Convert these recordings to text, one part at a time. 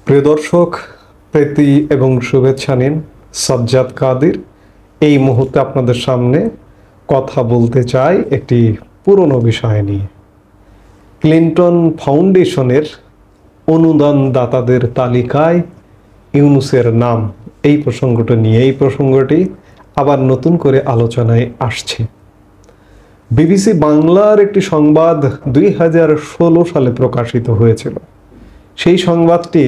প্রিয় দর্শক, প্রীতি এবং শুভেচ্ছা নিন। সাজ্জাদ কাদির এই মুহূর্তে আপনাদের সামনে কথা বলতে চাই একটি পুরনো বিষয় নিয়ে। ক্লিন্টন ফাউন্ডেশনের অনুদানদাতাদের তালিকায় ইউনূসের নাম, এই প্রসঙ্গটা নিয়ে। এই প্রসঙ্গটি আবার নতুন করে আলোচনায় আসছে। বিবিসি বাংলার একটি সংবাদ 2016 সালে প্রকাশিত হয়েছিল। সেই সংবাদটি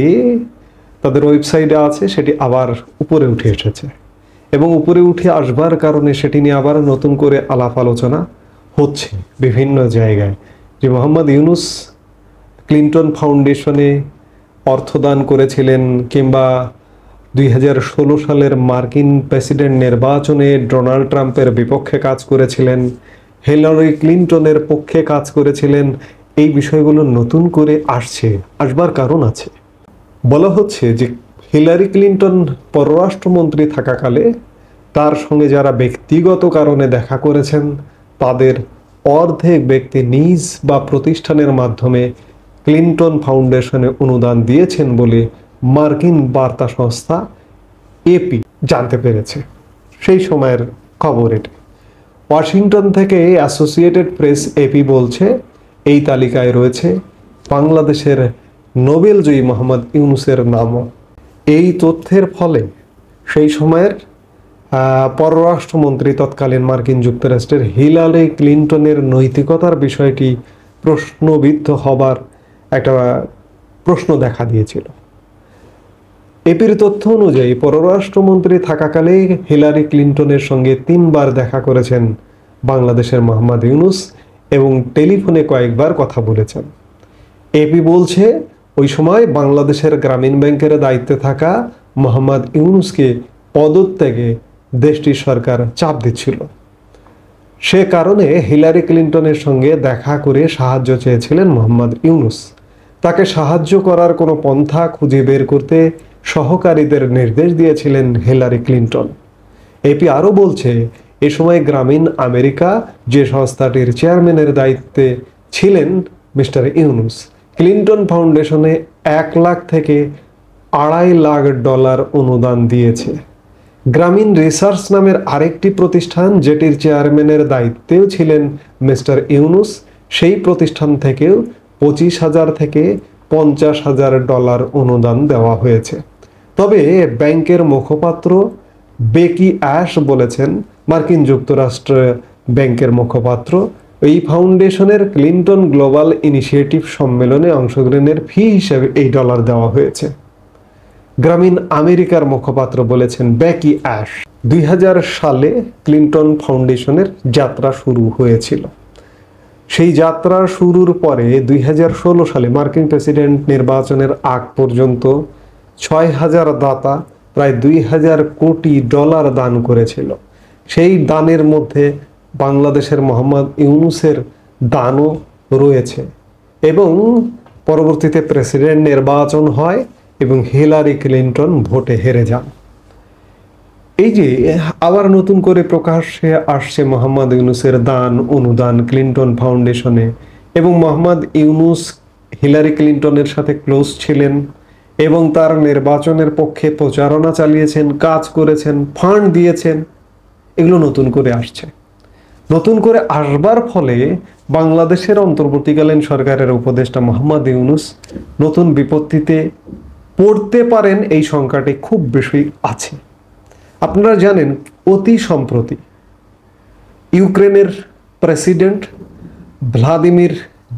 তাদের ওয়েবসাইটে আছে, সেটি আবার উপরে উঠে এসেছে এবং উপরে উঠে আসবার কারণে সেটি নিয়ে আবার নতুন করে আলাপ আলোচনা হচ্ছে বিভিন্ন জায়গায়, যে মোহাম্মদ ইউনূস ক্লিন্টন ফাউন্ডেশনে অর্থদান করেছিলেন, কিংবা 2016 সালের মার্কিন প্রেসিডেন্ট নির্বাচনে ডোনাল্ড ট্রাম্পের বিপক্ষে কাজ করেছিলেন, হিলারি ক্লিন্টনের পক্ষে কাজ করেছিলেন। এই বিষয়গুলো নতুন করে আসবার কারণ আছে। বলা হচ্ছে যে হিলারি ক্লিন্টন পররাষ্ট্রমন্ত্রী থাকাকালে তার সঙ্গে যারা ব্যক্তিগত কারণে দেখা করেছেন তাদের অর্ধেক ব্যক্তি নিজ বা প্রতিষ্ঠানের মাধ্যমে ক্লিন্টন ফাউন্ডেশনে অনুদান দিয়েছেন বলে মার্কিন বার্তা সংস্থা এপি জানতে পেরেছে। সেই সময়ের খবর এটি। ওয়াশিংটন থেকে অ্যাসোসিয়েটেড প্রেস এপি বলছে এই তালিকায় রয়েছে বাংলাদেশের নোবেলজয়ী মোহাম্মদ ইউনূসের নামও। এই তথ্যের ফলে সেই সময়ের পররাষ্ট্রমন্ত্রী তৎকালীন মার্কিন যুক্তরাষ্ট্রের হিলারি ক্লিন্টনের নৈতিকতার বিষয়টি প্রশ্নবিদ্ধ হবার একটা প্রশ্ন দেখা দিয়েছিল। এপির তথ্য অনুযায়ী পররাষ্ট্রমন্ত্রী থাকাকালে হিলারি ক্লিন্টনের সঙ্গে 3 বার দেখা করেছেন বাংলাদেশের মোহাম্মদ ইউনূস এবং টেলিফোনে কয়েকবার কথা বলেছেন। এপি বলছে ওই সময় বাংলাদেশের গ্রামীণ ব্যাংকের দায়িত্বে থাকা মোহাম্মদ ইউনূসকে পদত্যাগে দেশটির সরকার চাপ দিচ্ছিল। সে কারণে হিলারি ক্লিন্টনের সঙ্গে দেখা করে সাহায্য চেয়েছিলেন মোহাম্মদ ইউনূস। তাকে সাহায্য করার কোনো পন্থা খুঁজে বের করতে সহকারীদের নির্দেশ দিয়েছিলেন হিলারি ক্লিন্টন। এপি আরও বলছে এ সময় গ্রামীণ আমেরিকা, যে সংস্থাটির চেয়ারম্যানের দায়িত্বে ছিলেন মিস্টার ইউনূস, ক্লিন্টন ফাউন্ডেশনে 1 লাখ থেকে $2.5 লাখ অনুদান দিয়েছে। গ্রামীণ রিসার্চ নামের আরেকটি প্রতিষ্ঠান, যেটির চেয়ারম্যানের দায়িত্বেও ছিলেন মিস্টার ইউনূস, সেই প্রতিষ্ঠান থেকেও $25,000 থেকে $50,000 অনুদান দেওয়া হয়েছে। তবে ব্যাংকের মুখপাত্র বেকি অ্যাশ বলেছেন, মার্কিন যুক্তরাষ্ট্র ব্যাংকের মুখপাত্র, এই ফাউন্ডেশনের ক্লিন্টন গ্লোবাল ইনিশিয়েটিভ সম্মেলনে অংশগ্রহণের ফি হিসেবে এই ডলার দেওয়া হয়েছে। গ্রামীণ আমেরিকার মুখপাত্র বলেছেন বেকি অ্যাশ। 2000 সালে ক্লিন্টন ফাউন্ডেশনের যাত্রা শুরু হয়েছিল। সেই যাত্রা শুরুর পরে 2016 সালে মার্কিন প্রেসিডেন্ট নির্বাচনের আগ পর্যন্ত 6000 দাতা প্রায় $2,000 কোটি দান করেছিল। সেই দানের মধ্যে বাংলাদেশের মোহাম্মদ ইউনূসের দানও রয়েছে এবং পরবর্তীতে প্রেসিডেন্ট নির্বাচন হয় এবং হিলারি ক্লিন্টন ভোটে হেরে যান। এই যে আবার নতুন করে প্রকাশ্যে আসছে মোহাম্মদ ইউনূসের দান অনুদান ক্লিন্টন ফাউন্ডেশনে, এবং মোহাম্মদ ইউনূস হিলারি ক্লিন্টনের সাথে ক্লোজ ছিলেন এবং তার নির্বাচনের পক্ষে প্রচারণা চালিয়েছেন, কাজ করেছেন, ফান্ড দিয়েছেন। এগুলো নতুন করে আসছে। নতুন করে আসবার ফলে বাংলাদেশের অন্তর্বর্তীকালীন সরকারের উপদেষ্টা মোহাম্মদ ইউনূস নতুন বিপত্তিতে পড়তে পারেন, এই সংখ্যাটি খুব বেশি আছে। আপনারা জানেন অতি সম্প্রতি ইউক্রেনের প্রেসিডেন্ট ভ্লাদিমির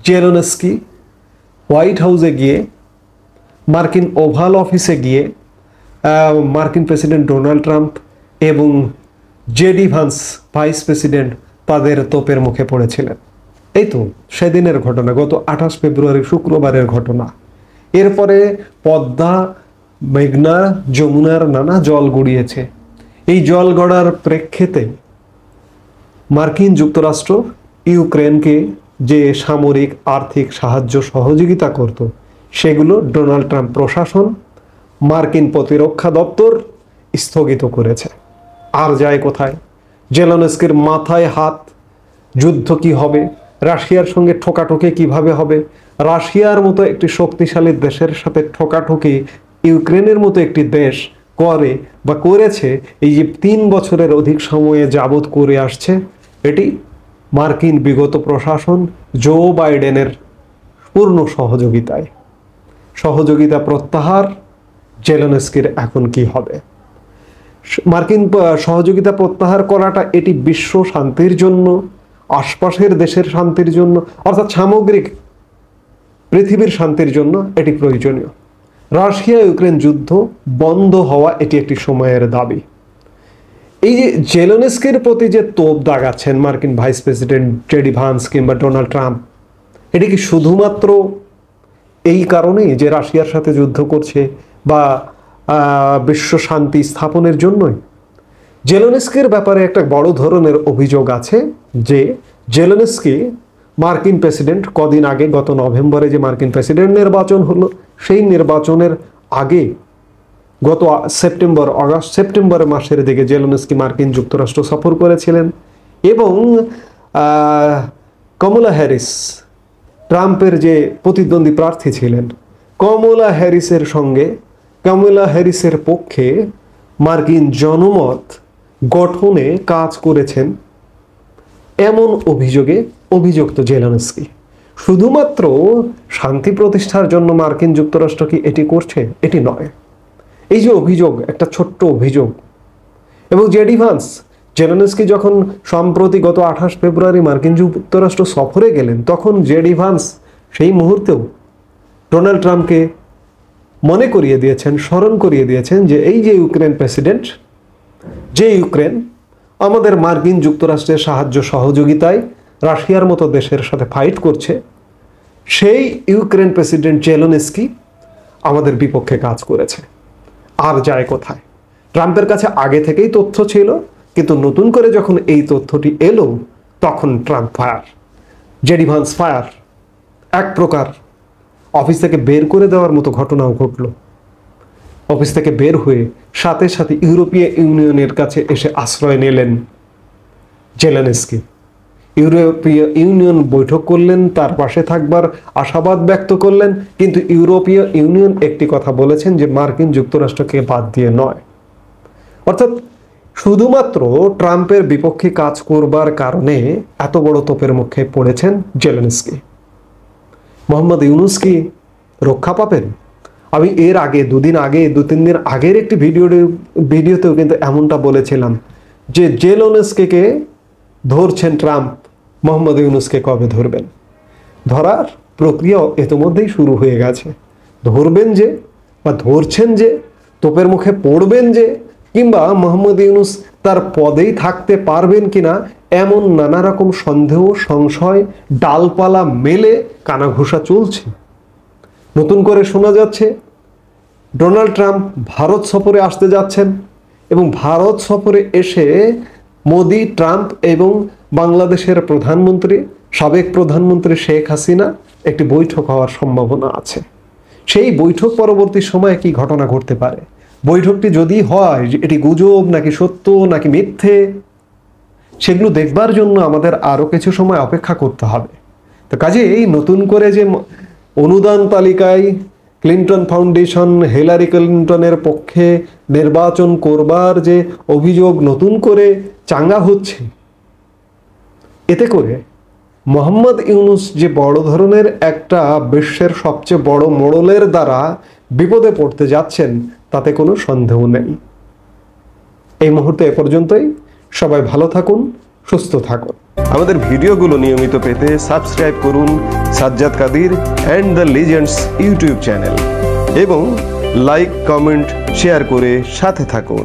জেলেনস্কি হোয়াইট হাউসে গিয়ে, মার্কিন ওভাল অফিসে গিয়ে মার্কিন প্রেসিডেন্ট ডোনাল্ড ট্রাম্প এবং জেডি ভান্স ভাইস প্রেসিডেন্ট তাদের তোপের মুখে পড়েছিলেন। এই তো সেদিনের ঘটনা, গত 28 ফেব্রুয়ারি শুক্রবারের ঘটনা। এরপরে পদ্মা, মেঘনা, যমুনার নানা জল গড়িয়েছে। এই জল গড়ার প্রেক্ষিতে মার্কিন যুক্তরাষ্ট্র ইউক্রেনকে যে সামরিক আর্থিক সাহায্য সহযোগিতা করত, সেগুলো ডোনাল্ড ট্রাম্প প্রশাসন, মার্কিন প্রতিরক্ষা দপ্তর স্থগিত করেছে। আর যায় কোথায়? জেলেনস্কির মাথায় হাত। যুদ্ধ কি হবে? রাশিয়ার সঙ্গে ঠোকাঠুকি কিভাবে হবে? রাশিয়ার মতো একটি শক্তিশালী দেশের সাথে ঠোকাঠুকি ইউক্রেনের মতো একটি দেশ করে বা করেছে, এই যে 3 বছরের অধিক সময়ে যাবৎ করে আসছে, এটি মার্কিন বিগত প্রশাসন জো বাইডেনের পূর্ণ সহযোগিতা প্রত্যাহার। জেলেনস্কির এখন কি হবে? মার্কিন সহযোগিতা প্রত্যাহার করাটা এটি বিশ্ব শান্তির জন্য, আশপাশের দেশের শান্তির জন্য, অর্থাৎ সামগ্রিক পৃথিবীর শান্তির জন্য এটি প্রয়োজনীয়। রাশিয়া ইউক্রেন যুদ্ধ বন্ধ হওয়া এটি একটি সময়ের দাবি। এই যে জেলেনস্কির প্রতি যে তোপ দাগাচ্ছেন মার্কিন ভাইস প্রেসিডেন্ট জেডি ভান্স কিংবা ডোনাল্ড ট্রাম্প, এটি কি শুধুমাত্র এই কারণেই যে রাশিয়ার সাথে যুদ্ধ করছে বা বিশ্ব শান্তি স্থাপনের জন্যই? জেলেনস্কির ব্যাপারে একটা বড় ধরনের অভিযোগ আছে যে জেলেনস্কি মার্কিন প্রেসিডেন্ট কদিন আগে, গত নভেম্বরে যে মার্কিন প্রেসিডেন্ট নির্বাচন হলো, সেই নির্বাচনের আগে গত সেপ্টেম্বর মাসের দিকে জেলেনস্কি মার্কিন যুক্তরাষ্ট্র সফর করেছিলেন এবং কমলা হ্যারিস, ট্রাম্পের যে প্রতিদ্বন্দ্বী প্রার্থী ছিলেন, কমলা হ্যারিসের পক্ষে মার্কিন জনমত গঠনে কাজ করেছেন এমন অভিযুক্ত জেলেনস্কি। শুধুমাত্র শান্তি প্রতিষ্ঠার জন্য মার্কিন যুক্তরাষ্ট্র কি এটি করছে? এটি নয়। এই যে অভিযোগ, একটা ছোট্ট অভিযোগ। এবং জেডি ভান্স, জেলেনস্কি যখন সম্প্রতি গত 28 ফেব্রুয়ারি মার্কিন যুক্তরাষ্ট্র সফরে গেলেন, তখন জেডি ভান্স সেই মুহূর্তেও ডোনাল্ড ট্রাম্পকে স্মরণ করিয়ে দিয়েছেন যে এই যে ইউক্রেন প্রেসিডেন্ট, যে ইউক্রেন আমাদের মার্কিন যুক্তরাষ্ট্রের সাহায্য সহযোগিতায় রাশিয়ার মতো দেশের সাথে ফাইট করছে, সেই ইউক্রেন প্রেসিডেন্ট জেলেনস্কি আমাদের বিপক্ষে কাজ করেছে। আর যায় কোথায়? ট্রাম্পের কাছে আগে থেকেই তথ্য ছিল, কিন্তু নতুন করে যখন এই তথ্যটি এলো, তখন Trump fire, JD Vance fire. এক প্রকার অফিস থেকে বের করে দেওয়ার মতো ঘটনাও ঘটল। অফিস থেকে বের হয়ে সাথে সাথে ইউরোপীয় ইউনিয়নের কাছে এসে আশ্রয় নিলেন জেলেনস্কি। ইউরোপীয় ইউনিয়ন বৈঠক করলেন, তার পাশে থাকবার আশাবাদ ব্যক্ত করলেন, কিন্তু ইউরোপীয় ইউনিয়ন একটি কথা বলেছেন যে মার্কিন যুক্তরাষ্ট্রকে বাদ দিয়ে নয়। অর্থাৎ শুধুমাত্র ট্রাম্পের বিপক্ষে কাজ করবার কারণে এত বড় তোপের মুখে পড়েছেন জেলেনস্কি। মোহাম্মদ ইউনুস কি রক্ষা পাবেন? আমি এর আগে 2-3 দিন আগের একটি ভিডিওতেও কিন্তু এমনটা বলেছিলাম যে জেলেনস্কিকে ধরছেন ট্রাম্প, মোহাম্মদ ইউনুসকে কবে ধরবেন? ধরার প্রক্রিয়া ইতিমধ্যেই শুরু হয়ে গেছে। ধরবেন যে বা ধরছেন যে, তোপের মুখে পড়বেন যে, কিংবা মোহাম্মদ ইউনুস তার পদেই থাকতে পারবেন কিনা, এমন নানা রকম সন্দেহ, সংশয়, ডালপালা মেলে কানাঘুষা চলছে। নতুন করে শোনা যাচ্ছে ডোনাল্ড ট্রাম্প ভারত সফরে আসতে যাচ্ছেন এবং ভারত সফরে এসে মোদি, ট্রাম্প এবং বাংলাদেশের সাবেক প্রধানমন্ত্রী শেখ হাসিনা একটি বৈঠক হওয়ার সম্ভাবনা আছে। সেই বৈঠক পরবর্তী সময়ে কি ঘটনা ঘটতে পারে? বৈঠকটি যদি হয়, এটি গুজব নাকি সত্য নাকি মিথ্যে, সেগুলো দেখবার জন্য আমাদের আরো কিছু সময় অপেক্ষা করতে হবে। তো কাজেই নতুন করে যে অনুদান তালিকায় ক্লিন্টন ফাউন্ডেশন হিলারি ক্লিন্টনের পক্ষে নির্বাচন করবার যে অভিযোগ নতুন করে চাঙ্গা হচ্ছে, এতে করে মোহাম্মদ ইউনুস যে বড় ধরনের একটা বিশ্বের সবচেয়ে বড় মোড়লের দ্বারা বিপদে পড়তে যাচ্ছেন, তাতে কোনো সন্দেহ নেই। এই মুহূর্তে এ পর্যন্তই। সবাই ভালো থাকুন, সুস্থ থাকুন। আমাদের ভিডিওগুলো নিয়মিত পেতে সাবস্ক্রাইব করুন Sajjad Kadir and the legends YouTube channel এবং লাইক, কমেন্ট, শেয়ার করে সাথে থাকুন।